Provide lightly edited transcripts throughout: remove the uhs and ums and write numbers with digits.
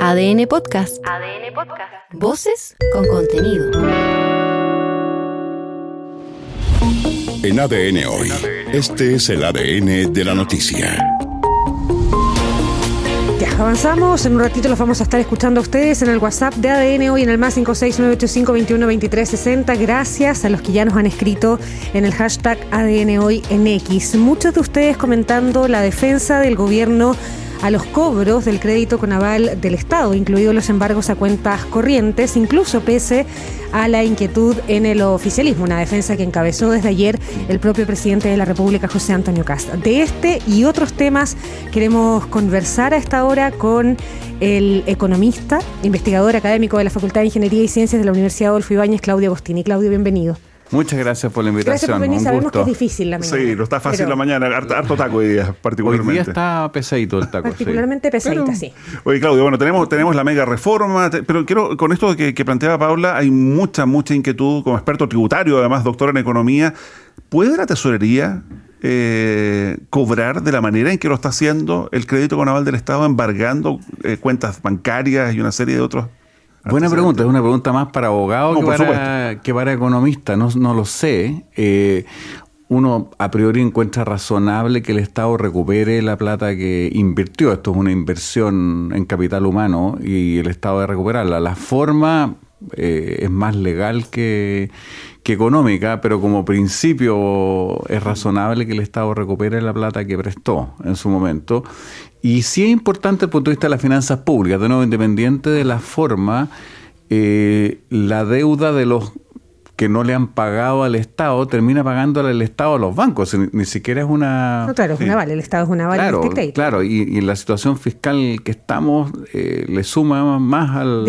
ADN Podcast. ADN Podcast. Voces con contenido. En ADN Hoy, este es el ADN de la noticia. Ya, avanzamos. En un ratito los vamos a estar escuchando a ustedes en el WhatsApp de ADN Hoy en el más 56985212360. Gracias a los que ya nos han escrito en el hashtag ADN Hoy en X. Muchos de ustedes comentando la defensa del gobierno a los cobros del crédito con aval del Estado, incluidos los embargos a cuentas corrientes, incluso pese a la inquietud en el oficialismo, una defensa que encabezó desde ayer el propio presidente de la República, José Antonio Kast. De este y otros temas queremos conversar a esta hora con el economista, investigador académico de la Facultad de Ingeniería y Ciencias de la Universidad Adolfo Ibáñez, Claudio Agostini. Claudio, bienvenido. Muchas gracias por la invitación. Gracias por venir. Sabemos que es difícil la mañana. Sí, no está fácil la mañana. Harto taco hoy día, particularmente. Hoy día está pesadito el taco. Particularmente pesadita, sí. Oye, Claudio, bueno, tenemos la mega reforma, pero quiero, con esto que planteaba Paula, hay mucha inquietud como experto tributario, además doctor en economía. ¿Puede la tesorería cobrar de la manera en que lo está haciendo el crédito con aval del Estado, embargando cuentas bancarias y una serie de otros? Buena pregunta, es una pregunta más para abogado que para economista, no lo sé. Uno a priori encuentra razonable que el Estado recupere la plata que invirtió. Esto es una inversión en capital humano y el Estado debe recuperarla. La forma es más legal que económica, pero como principio es razonable que el Estado recupere la plata que prestó en su momento. Y sí es importante desde el punto de vista de las finanzas públicas, de nuevo, independiente de la forma, la deuda de los que no le han pagado al Estado termina pagándole el Estado a los bancos. Ni siquiera es una... No, claro, es un aval. El Estado es un aval. Claro, y en la situación fiscal que estamos le suma más al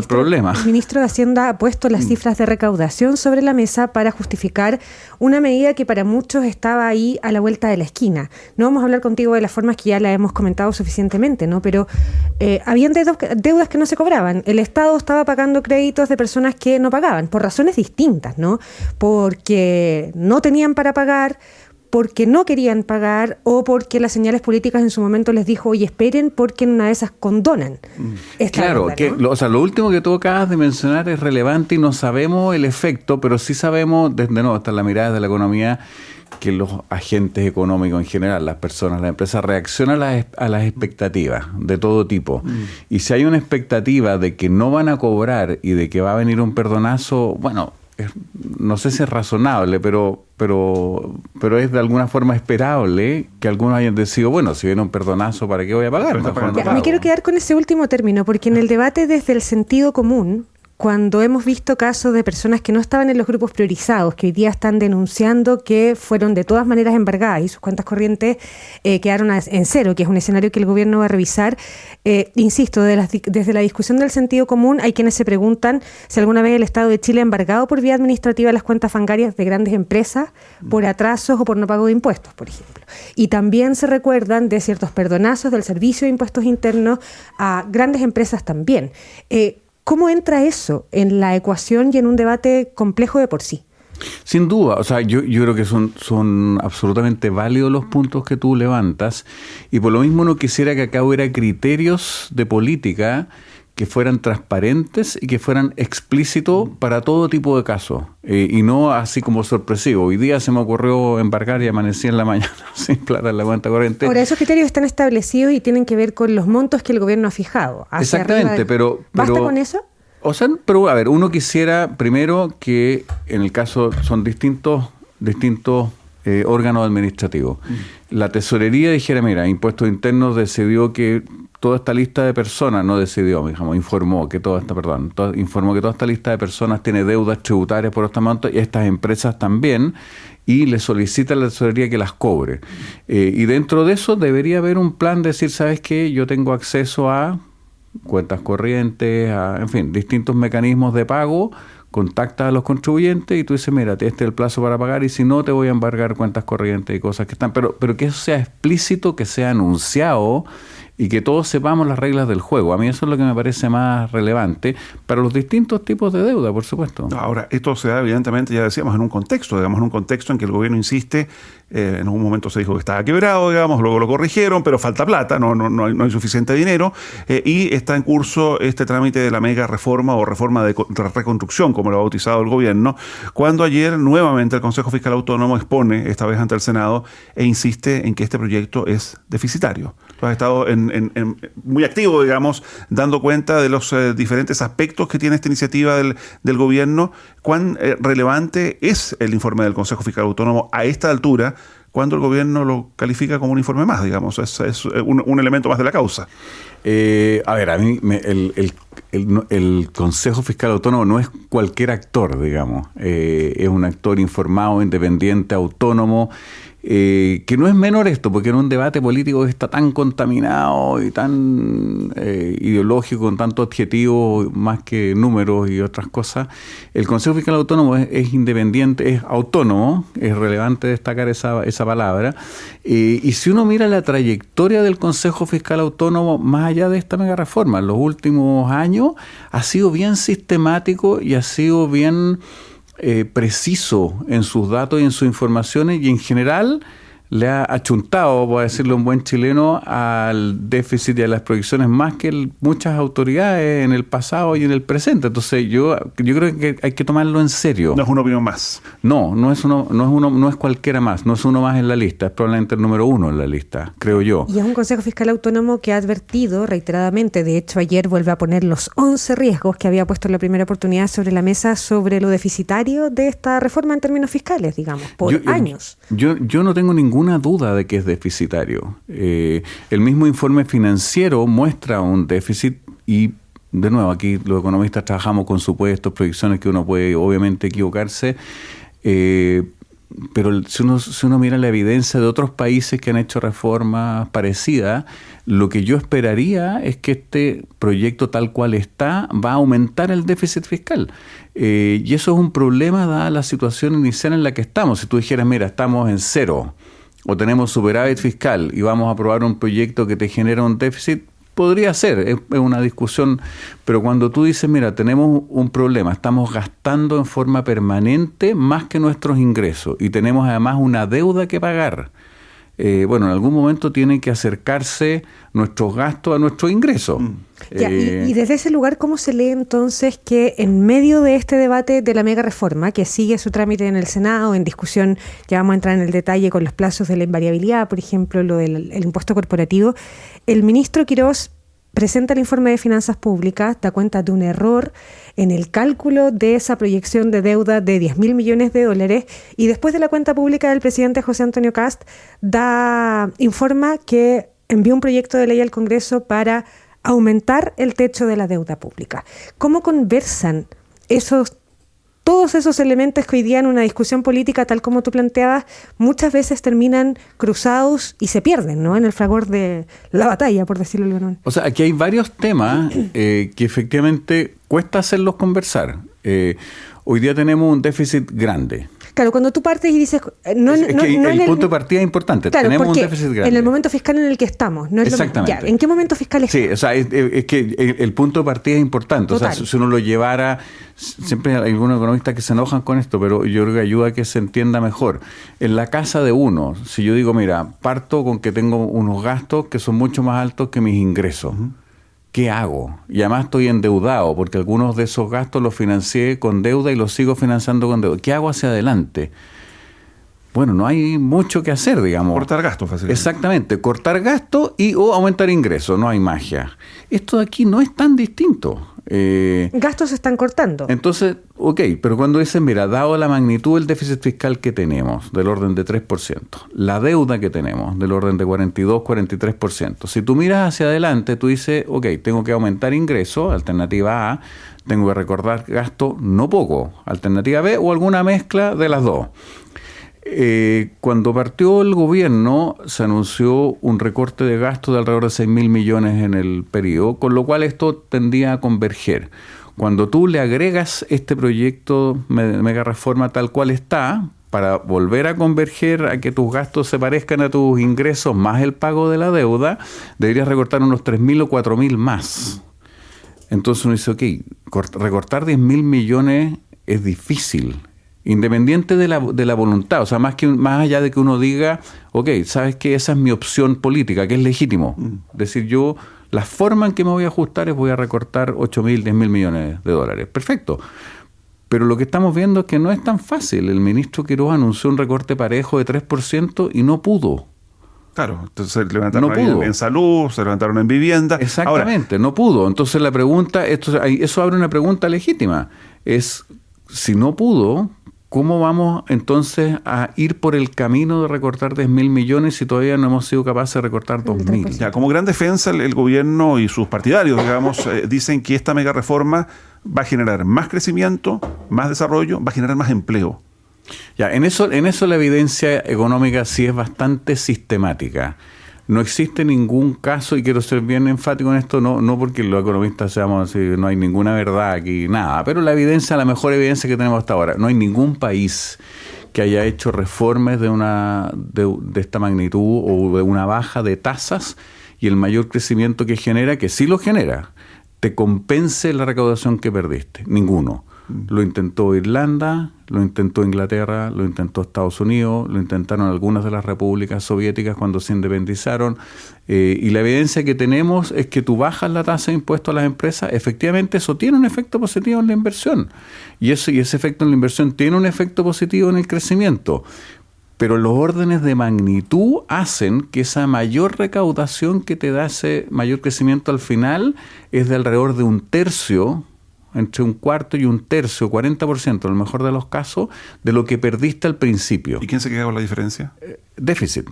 problema. El ministro de Hacienda ha puesto las cifras de recaudación sobre la mesa para justificar una medida que para muchos estaba ahí a la vuelta de la esquina. No vamos a hablar contigo de las formas que ya la hemos comentado suficientemente, ¿no? Pero habían deudas que no se cobraban. El Estado estaba pagando créditos de personas que no pagaban, por razones distintas, ¿no? Porque no tenían para pagar, porque no querían pagar o porque las señales políticas en su momento les dijo, oye, esperen, porque en una de esas condonan. Claro, deuda, ¿no? Lo último que tú acabas de mencionar es relevante y no sabemos el efecto, pero sí sabemos, desde nuevo, hasta la mirada de la economía, que los agentes económicos en general, las personas, las empresas, reaccionan a las expectativas de todo tipo. Y si hay una expectativa de que no van a cobrar y de que va a venir un perdonazo, bueno, no sé si es razonable, pero es de alguna forma esperable que algunos hayan decidido, bueno, si viene un perdonazo, ¿para qué voy a pagar? Me quiero quedar con ese último término, porque en el debate desde el sentido común, cuando hemos visto casos de personas que no estaban en los grupos priorizados, que hoy día están denunciando que fueron de todas maneras embargadas y sus cuentas corrientes quedaron en cero, que es un escenario que el gobierno va a revisar, insisto, desde la discusión del sentido común, hay quienes se preguntan si alguna vez el Estado de Chile ha embargado por vía administrativa las cuentas bancarias de grandes empresas por atrasos o por no pago de impuestos, por ejemplo. Y también se recuerdan de ciertos perdonazos del Servicio de Impuestos Internos a grandes empresas también. ¿Cómo entra eso en la ecuación y en un debate complejo de por sí? Sin duda, o sea, yo creo que son absolutamente válidos los puntos que tú levantas y por lo mismo uno quisiera que acá hubiera criterios de política que fueran transparentes y que fueran explícitos para todo tipo de casos y no así como sorpresivo. Hoy día se me ocurrió embargar y amanecí en la mañana sin plata en la cuenta corriente. Ahora, esos criterios están establecidos y tienen que ver con los montos que el gobierno ha fijado. Exactamente, pero... ¿Basta con eso? O sea, pero a ver, uno quisiera primero que en el caso son distintos órganos administrativos. La tesorería dijera, mira, Impuestos Internos decidió que toda esta lista de personas, no decidió, digamos, informó que toda esta lista de personas tiene deudas tributarias por estos montos y estas empresas también, y le solicita a la tesorería que las cobre. Y dentro de eso debería haber un plan de decir, ¿sabes qué? Yo tengo acceso a cuentas corrientes, en fin, distintos mecanismos de pago, contactas a los contribuyentes y tú dices, mira, este es el plazo para pagar y si no te voy a embargar cuentas corrientes y cosas que están, pero que eso sea explícito, que sea anunciado y que todos sepamos las reglas del juego. A mí eso es lo que me parece más relevante para los distintos tipos de deuda, por supuesto. Ahora, esto se da evidentemente, ya decíamos, en un contexto, digamos, en un contexto en que el gobierno insiste En un momento se dijo que estaba quebrado, digamos, luego lo corrigieron, pero falta plata, no hay suficiente dinero, y está en curso este trámite de la mega reforma o reforma de reconstrucción, como lo ha bautizado el gobierno, cuando ayer nuevamente el Consejo Fiscal Autónomo expone, esta vez ante el Senado, e insiste en que este proyecto es deficitario. Tú has estado muy activo, digamos, dando cuenta de los diferentes aspectos que tiene esta iniciativa del gobierno. ¿Cuán relevante es el informe del Consejo Fiscal Autónomo a esta altura, cuando el gobierno lo califica como un informe más, digamos? Es un elemento más de la causa. A mí el Consejo Fiscal Autónomo no es cualquier actor, digamos. Es un actor informado, independiente, autónomo, que no es menor esto, porque en un debate político que está tan contaminado y tan ideológico, con tanto adjetivo más que números y otras cosas, el Consejo Fiscal Autónomo es independiente, es autónomo, es relevante destacar esa palabra, y si uno mira la trayectoria del Consejo Fiscal Autónomo, más allá de esta mega reforma, en los últimos años, ha sido bien sistemático y ha sido bien preciso en sus datos y en sus informaciones, y en general le ha achuntado, por decirlo en buen chileno, al déficit y a las proyecciones más que muchas autoridades en el pasado y en el presente. Entonces yo creo que hay que tomarlo en serio. No es una opinión más. No es cualquiera más, no es uno más en la lista, es probablemente el número 1 en la lista, creo yo. Y es un Consejo Fiscal Autónomo que ha advertido reiteradamente, de hecho ayer vuelve a poner los 11 riesgos que había puesto en la primera oportunidad sobre la mesa sobre lo deficitario de esta reforma en términos fiscales, digamos, por años. Yo no tengo ninguna duda de que es deficitario. El mismo informe financiero muestra un déficit y, de nuevo, aquí los economistas trabajamos con supuestos, proyecciones que uno puede obviamente equivocarse, pero si uno mira la evidencia de otros países que han hecho reformas parecidas, lo que yo esperaría es que este proyecto tal cual está va a aumentar el déficit fiscal. Y eso es un problema dada la situación inicial en la que estamos. Si tú dijeras, mira, estamos en cero o tenemos superávit fiscal y vamos a aprobar un proyecto que te genera un déficit, podría ser, es una discusión, pero cuando tú dices, mira, tenemos un problema, estamos gastando en forma permanente más que nuestros ingresos y tenemos además una deuda que pagar, en algún momento tienen que acercarse nuestros gastos a nuestros ingresos. Ya, y desde ese lugar, ¿cómo se lee entonces que en medio de este debate de la mega reforma, que sigue su trámite en el Senado, en discusión, ya vamos a entrar en el detalle con los plazos de la invariabilidad, por ejemplo, lo del impuesto corporativo, el ministro Quirós presenta el informe de finanzas públicas, da cuenta de un error en el cálculo de esa proyección de deuda de 10.000 millones de dólares, y después de la cuenta pública del presidente José Antonio Kast informa que envió un proyecto de ley al Congreso para aumentar el techo de la deuda pública. ¿Cómo conversan todos esos elementos que hoy día en una discusión política, tal como tú planteabas, muchas veces terminan cruzados y se pierden, ¿no?, en el fragor de la batalla, por decirlo de alguna manera? O sea, aquí hay varios temas que efectivamente cuesta hacerlos conversar. Hoy día tenemos un déficit grande. Claro, cuando tú partes y dices... el punto de partida es importante. Claro, tenemos un déficit grande. En el momento fiscal en el que estamos. No es exactamente. ¿En qué momento fiscal estamos? Sí, o sea, es que el punto de partida es importante. Total. O sea, si uno lo llevara... Siempre hay algunos economistas que se enojan con esto, pero yo creo que ayuda a que se entienda mejor. En la casa de uno, si yo digo, mira, parto con que tengo unos gastos que son mucho más altos que mis ingresos. ¿Qué hago? Y además estoy endeudado, porque algunos de esos gastos los financié con deuda y los sigo financiando con deuda. ¿Qué hago hacia adelante? Bueno, no hay mucho que hacer, digamos. Cortar gastos, fácilmente. Exactamente, cortar gastos o aumentar ingresos, no hay magia. Esto de aquí no es tan distinto. Gastos se están cortando. Entonces, ok, pero cuando dicen, mira, dado la magnitud del déficit fiscal que tenemos, del orden de 3%, la deuda que tenemos, del orden de 42, 43%, si tú miras hacia adelante, tú dices, ok, tengo que aumentar ingresos, alternativa A, tengo que recortar gasto no poco, alternativa B, o alguna mezcla de las dos. Cuando partió el gobierno se anunció un recorte de gasto de alrededor de 6.000 millones en el periodo, con lo cual esto tendía a converger. Cuando tú le agregas este proyecto de mega reforma tal cual está, para volver a converger a que tus gastos se parezcan a tus ingresos más el pago de la deuda, deberías recortar unos 3.000 o 4.000 más. Entonces uno dice, ok, recortar 10.000 millones es difícil. independiente de la voluntad, o sea, más allá de que uno diga, ok, sabes que esa es mi opción política, que es legítimo. Es decir, yo, la forma en que me voy a ajustar es voy a recortar 8.000, 10.000 millones de dólares. Perfecto. Pero lo que estamos viendo es que no es tan fácil. El ministro Quiroga anunció un recorte parejo de 3% y no pudo. Claro, entonces se levantaron en salud, se levantaron en vivienda. Exactamente, ahora, no pudo. Entonces la pregunta, eso abre una pregunta legítima. Es, si no pudo, ¿cómo vamos entonces a ir por el camino de recortar 10.000 millones si todavía no hemos sido capaces de recortar 2.000? Ya, como gran defensa, el gobierno y sus partidarios, digamos, dicen que esta mega reforma va a generar más crecimiento, más desarrollo, va a generar más empleo. Ya, en eso la evidencia económica sí es bastante sistemática. No existe ningún caso, y quiero ser bien enfático en esto, no porque los economistas seamos así, no hay ninguna verdad aquí, nada, pero la mejor evidencia que tenemos hasta ahora, no hay ningún país que haya hecho reformas de esta magnitud o de una baja de tasas y el mayor crecimiento que genera, que sí lo genera, te compense la recaudación que perdiste. Ninguno. Lo intentó Irlanda, lo intentó Inglaterra, lo intentó Estados Unidos, lo intentaron algunas de las repúblicas soviéticas cuando se independizaron. Y la evidencia que tenemos es que tú bajas la tasa de impuestos a las empresas, efectivamente eso tiene un efecto positivo en la inversión. Y ese efecto en la inversión tiene un efecto positivo en el crecimiento. Pero los órdenes de magnitud hacen que esa mayor recaudación que te da ese mayor crecimiento al final es de alrededor de un tercio, entre un cuarto y un tercio, 40%, en el mejor de los casos, de lo que perdiste al principio. ¿Y quién se queda con la diferencia? Déficit.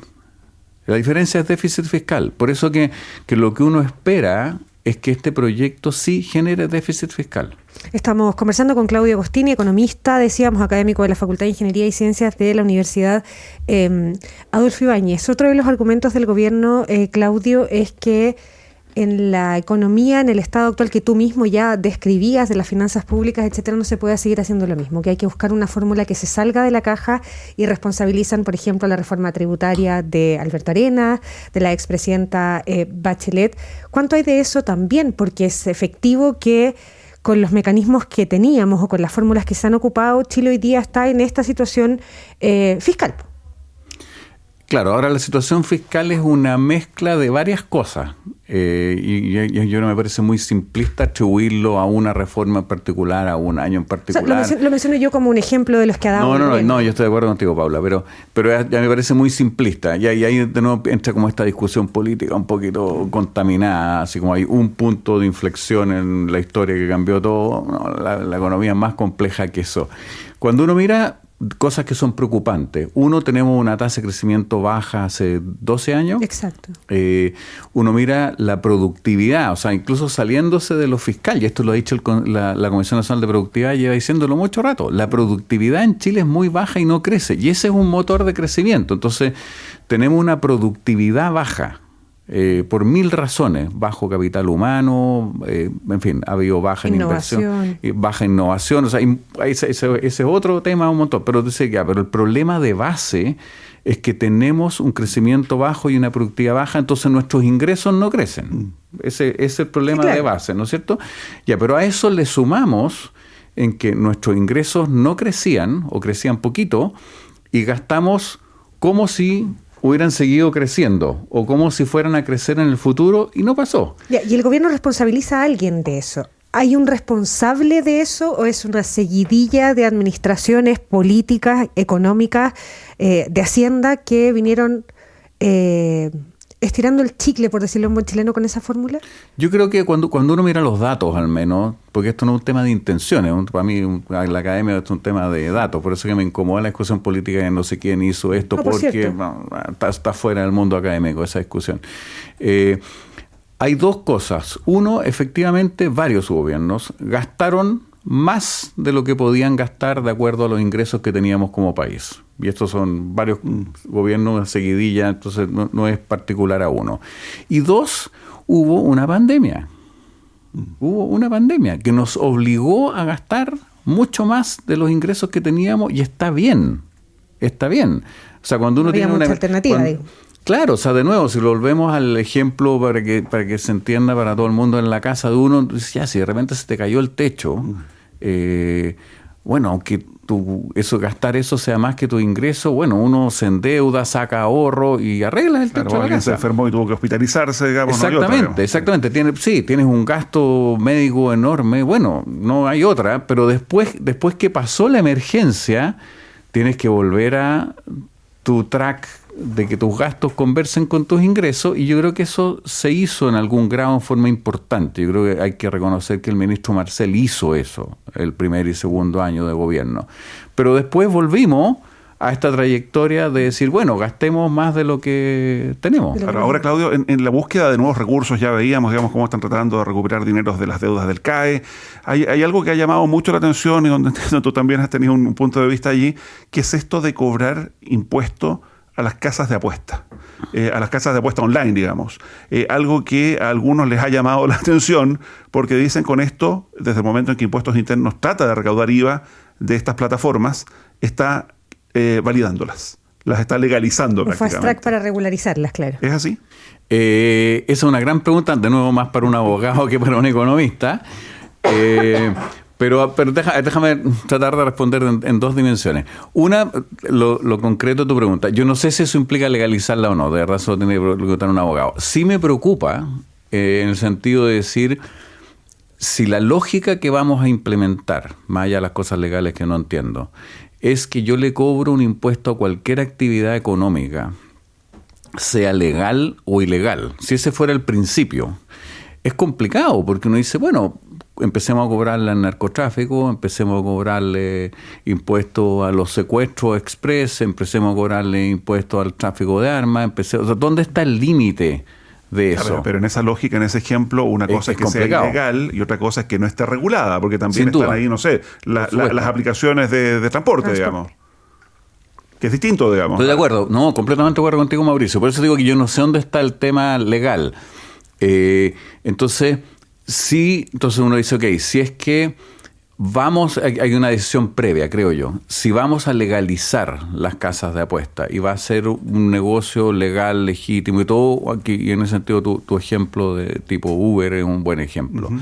La diferencia es déficit fiscal. Por eso que lo que uno espera es que este proyecto sí genere déficit fiscal. Estamos conversando con Claudio Agostini, economista, decíamos, académico de la Facultad de Ingeniería y Ciencias de la Universidad Adolfo Ibáñez. Otro de los argumentos del gobierno, Claudio, es que en la economía, en el estado actual que tú mismo ya describías de las finanzas públicas, etcétera, no se puede seguir haciendo lo mismo, que hay que buscar una fórmula que se salga de la caja y responsabilizan, por ejemplo, la reforma tributaria de Alberto Arenas, de la expresidenta Bachelet. ¿Cuánto hay de eso también? Porque es efectivo que con los mecanismos que teníamos o con las fórmulas que se han ocupado, Chile hoy día está en esta situación fiscal. Claro, ahora la situación fiscal es una mezcla de varias cosas y yo no me parece muy simplista atribuirlo a una reforma en particular, a un año en particular. O sea, lo menciono yo como un ejemplo de los que ha dado. No, yo estoy de acuerdo contigo, Paula, pero ya me parece muy simplista. Y ahí de nuevo entra como esta discusión política un poquito contaminada, así como hay un punto de inflexión en la historia que cambió todo. No, la economía es más compleja que eso. Cuando uno mira cosas que son preocupantes. Uno, tenemos una tasa de crecimiento baja hace 12 años. Exacto. Uno mira la productividad, o sea, incluso saliéndose de lo fiscal, y esto lo ha dicho la Comisión Nacional de Productividad, lleva diciéndolo mucho rato, la productividad en Chile es muy baja y no crece, y ese es un motor de crecimiento. Entonces, tenemos una productividad baja. Por 1000 razones, bajo capital humano, en fin, ha habido baja inversión, baja innovación, o sea, ese es otro tema un montón, pero el problema de base es que tenemos un crecimiento bajo y una productividad baja, entonces nuestros ingresos no crecen. Ese es el problema de base, ¿no es cierto? Pero a eso le sumamos en que nuestros ingresos no crecían o crecían poquito y gastamos como si hubieran seguido creciendo o como si fueran a crecer en el futuro y no pasó. ¿Y el gobierno responsabiliza a alguien de eso? ¿Hay un responsable de eso o es una seguidilla de administraciones políticas, económicas, de Hacienda que vinieron estirando el chicle, por decirlo en buen chileno, con esa fórmula? Yo creo que cuando uno mira los datos, al menos, porque esto no es un tema de intenciones, para mí la academia es un tema de datos, por eso que me incomoda la discusión política de no sé quién hizo esto, porque está fuera del mundo académico esa discusión. Hay dos cosas. Uno, efectivamente, varios gobiernos gastaron más de lo que podían gastar de acuerdo a los ingresos que teníamos como país. Y estos son varios gobiernos seguidilla, entonces no es particular a uno. Y dos, hubo una pandemia. Hubo una pandemia que nos obligó a gastar mucho más de los ingresos que teníamos y está bien. Está bien. O sea, cuando uno tiene una alternativa. Claro, o sea, de nuevo, si lo volvemos al ejemplo para que se entienda para todo el mundo, en la casa de uno, ya si de repente se te cayó el techo, bueno, aunque gastar eso sea más que tu ingreso, bueno, uno se endeuda, saca ahorro y arregla el techo de la alguien se casa. enfermó y tuvo que hospitalizarse, digamos. Exactamente. Tienes un gasto médico enorme, bueno, no hay otra, pero después que pasó la emergencia, tienes que volver a tu track de que tus gastos conversen con tus ingresos, y yo creo que eso se hizo en algún grado en forma importante. Yo creo que hay que reconocer que el ministro Marcel hizo eso el primer y segundo año de gobierno. Pero después volvimos a esta trayectoria de decir, bueno, gastemos más de lo que tenemos. Ahora, Claudio, en la búsqueda de nuevos recursos ya veíamos, digamos, cómo están tratando de recuperar dineros de las deudas del CAE. Hay algo que ha llamado mucho la atención y donde entiendo tú también has tenido un punto de vista allí, que es esto de cobrar impuestos a las casas de apuesta, a las casas de apuesta online, digamos. Algo que a algunos les ha llamado la atención, porque dicen con esto, desde el momento en que Impuestos Internos trata de recaudar IVA de estas plataformas, está validándolas, las está legalizando un prácticamente. fast track para regularizarlas, claro. ¿Es así? Esa es una gran pregunta, de nuevo más para un abogado que para un economista. Pero déjame tratar de responder en dos dimensiones. Una, lo concreto de tu pregunta. Yo no sé si eso implica legalizarla o no. De verdad, eso tiene que preguntar un abogado. Sí me preocupa en el sentido de decir, si la lógica que vamos a implementar, más allá de las cosas legales que no entiendo, es que yo le cobro un impuesto a cualquier actividad económica, sea legal o ilegal. Si ese fuera el principio, es complicado, porque uno dice, bueno, empecemos a cobrarle al narcotráfico, empecemos a cobrarle impuestos a los secuestros express, empecemos a cobrarle impuestos al tráfico de armas, ¿dónde está el límite de eso? Claro, pero en esa lógica, en ese ejemplo, una cosa es que complicado. sea ilegal y otra cosa es que no esté regulada, porque también Sin están duda. ahí, no sé, las aplicaciones de transporte, digamos. Que es distinto, digamos. Estoy de acuerdo, no, completamente de acuerdo contigo, Mauricio. Por eso digo que yo no sé dónde está el tema legal. Entonces uno dice, ok, si es que hay una decisión previa, creo yo. Si vamos a legalizar las casas de apuesta y va a ser un negocio legal, legítimo y todo, aquí, y en ese sentido tu ejemplo de tipo Uber es un buen ejemplo. Uh-huh.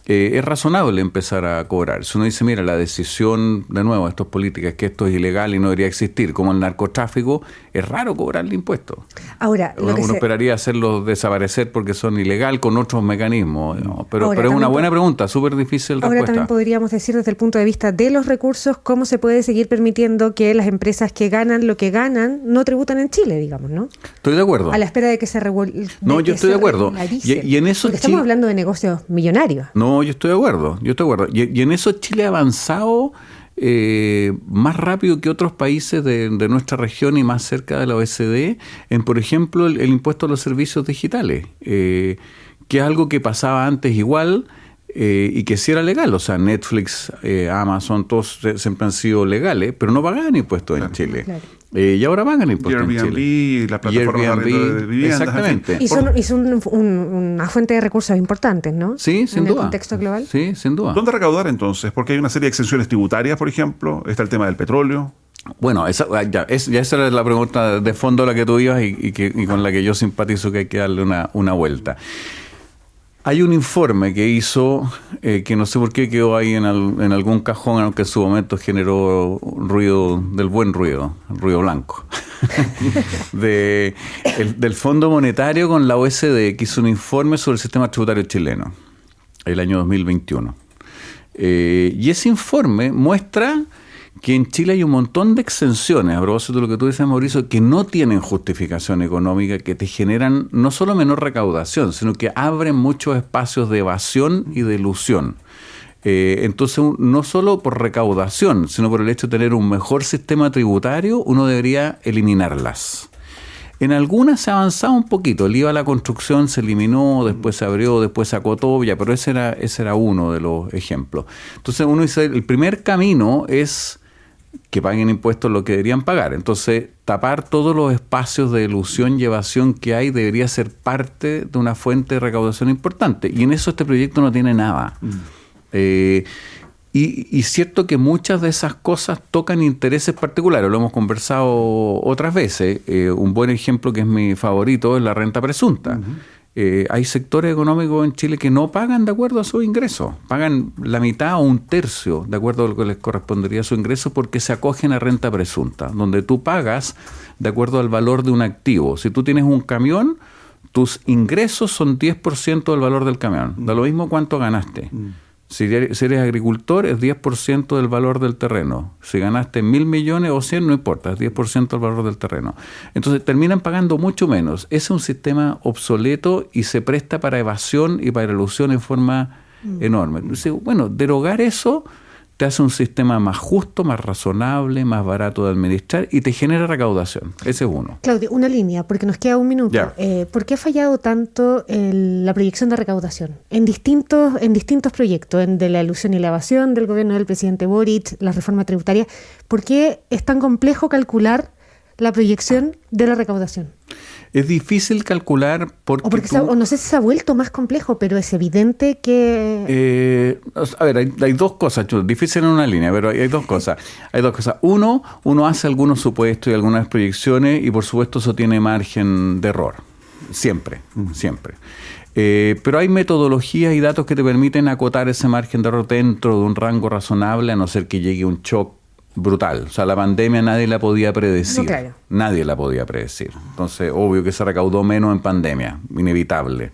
Es razonable empezar a cobrar. Si uno dice, mira, la decisión, de nuevo, de estas políticas, que esto es ilegal y no debería existir, como el narcotráfico, es raro cobrarle impuestos. Ahora, uno esperaría hacerlos desaparecer porque son ilegal con otros mecanismos, ¿no? Pero es una buena pregunta, súper difícil respuesta. Ahora también podríamos decir desde el punto de vista de los recursos, cómo se puede seguir permitiendo que las empresas que ganan lo que ganan no tributan en Chile, digamos, ¿no? Estoy de acuerdo. A la espera de que se regularice. No, yo estoy de acuerdo. Y en eso porque estamos hablando de negocios millonarios. No, yo estoy de acuerdo. Y en eso Chile ha avanzado más rápido que otros países de nuestra región y más cerca de la OECD en, por ejemplo, el impuesto a los servicios digitales, que es algo que pasaba antes igual y que sí era legal. O sea, Netflix, Amazon, todos siempre han sido legales, pero no pagaban impuestos en Chile. Claro. Y ahora pagan impuestos en Chile. Y la plataforma de viviendas. Exactamente. Y son una fuente de recursos importantes, ¿no? Sí, sin duda. En el contexto global. Sí, sin duda. ¿Dónde recaudar entonces? Porque hay una serie de exenciones tributarias, por ejemplo. Está el tema del petróleo. Bueno, esa era la pregunta de fondo a la que tú ibas y con la que yo simpatizo, que hay que darle una vuelta. Hay un informe que hizo, que no sé por qué quedó ahí en algún cajón, aunque en su momento generó ruido, ruido blanco, del Fondo Monetario con la OECD, que hizo un informe sobre el sistema tributario chileno, el año 2021. Y ese informe muestra que en Chile hay un montón de exenciones, a propósito de lo que tú dices, Mauricio, que no tienen justificación económica, que te generan no solo menor recaudación, sino que abren muchos espacios de evasión y de elusión. Entonces, no solo por recaudación, sino por el hecho de tener un mejor sistema tributario, uno debería eliminarlas. En algunas se ha avanzado un poquito. El IVA a la construcción se eliminó, después se abrió, después se acotó, pero ese era uno de los ejemplos. Entonces, uno dice, el primer camino es que paguen impuestos lo que deberían pagar. Entonces, tapar todos los espacios de elusión y evasión que hay debería ser parte de una fuente de recaudación importante. Y en eso este proyecto no tiene nada. Y cierto que muchas de esas cosas tocan intereses particulares, lo hemos conversado otras veces. Un buen ejemplo que es mi favorito es la renta presunta. hay sectores económicos en Chile que no pagan de acuerdo a sus ingresos, pagan la mitad o un tercio de acuerdo a lo que les correspondería a su ingreso porque se acogen a renta presunta, donde tú pagas de acuerdo al valor de un activo. Si tú tienes un camión, tus ingresos son 10% del valor del camión, da lo mismo cuánto ganaste. Si eres agricultor, es 10% del valor del terreno. Si ganaste 1.000 millones o 100, no importa, es 10% del valor del terreno. Entonces terminan pagando mucho menos. Es un sistema obsoleto y se presta para evasión y para ilusión en forma enorme. Entonces, bueno, derogar eso te hace un sistema más justo, más razonable, más barato de administrar y te genera recaudación. Ese es uno. Claudio, una línea, porque nos queda un minuto. Ya. ¿Por qué ha fallado tanto la proyección de recaudación? En distintos proyectos, de la elusión y la evasión del gobierno del presidente Boric, la reforma tributaria. ¿Por qué es tan complejo calcular la proyección de la recaudación? Es difícil calcular porque o no sé si se ha vuelto más complejo, pero es evidente que... a ver, hay dos cosas, difícil en una línea, pero hay dos cosas. Uno hace algunos supuestos y algunas proyecciones y por supuesto eso tiene margen de error. Siempre. Pero hay metodologías y datos que te permiten acotar ese margen de error dentro de un rango razonable, a no ser que llegue un shock brutal. O sea, la pandemia nadie la podía predecir. No, claro. Nadie la podía predecir. Entonces, obvio que se recaudó menos en pandemia, inevitable.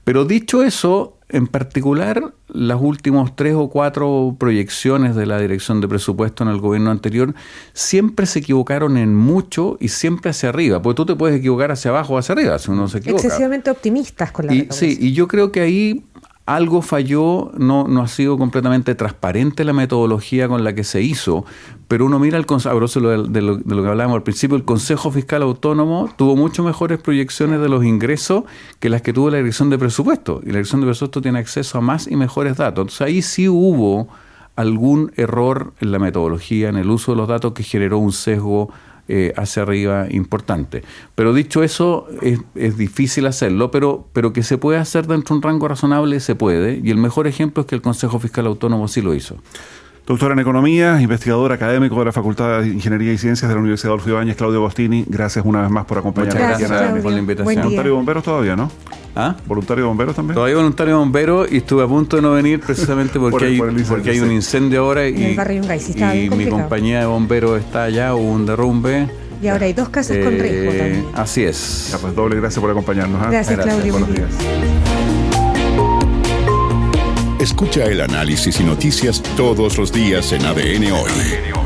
Pero dicho eso, en particular, las últimas 3 o 4 proyecciones de la Dirección de Presupuesto en el gobierno anterior siempre se equivocaron en mucho y siempre hacia arriba. Porque tú te puedes equivocar hacia abajo o hacia arriba si uno se equivoca. Excesivamente optimistas con la recaudación. Sí, y yo creo que ahí algo falló, no ha sido completamente transparente la metodología con la que se hizo, pero uno mira de lo que hablábamos al principio, el Consejo Fiscal Autónomo tuvo mucho mejores proyecciones de los ingresos que las que tuvo la Dirección de Presupuesto, y la Dirección de Presupuesto tiene acceso a más y mejores datos. Entonces ahí sí hubo algún error en la metodología, en el uso de los datos que generó un sesgo hacia arriba importante. Pero dicho eso, es difícil hacerlo, pero que se puede hacer dentro de un rango razonable, se puede, y el mejor ejemplo es que el Consejo Fiscal Autónomo sí lo hizo. Doctor en Economía, investigador académico de la Facultad de Ingeniería y Ciencias de la Universidad Adolfo Ibáñez, Claudio Agostini, gracias una vez más por acompañarnos. Muchas gracias por la invitación. Voluntario de bomberos todavía, ¿no? ¿Ah? ¿Voluntario de bomberos también? Todavía voluntario de bomberos y estuve a punto de no venir precisamente porque hay un incendio ahora en el barrio Yungay, sí, estaba bien mi complicado. compañía de bomberos está allá, hubo un derrumbe. Y ahora hay 2 casas con riesgo también. Así es. Ya, pues doble gracias por acompañarnos. Gracias, Claudio. Buenos días. Escucha el análisis y noticias todos los días en ADN Hoy.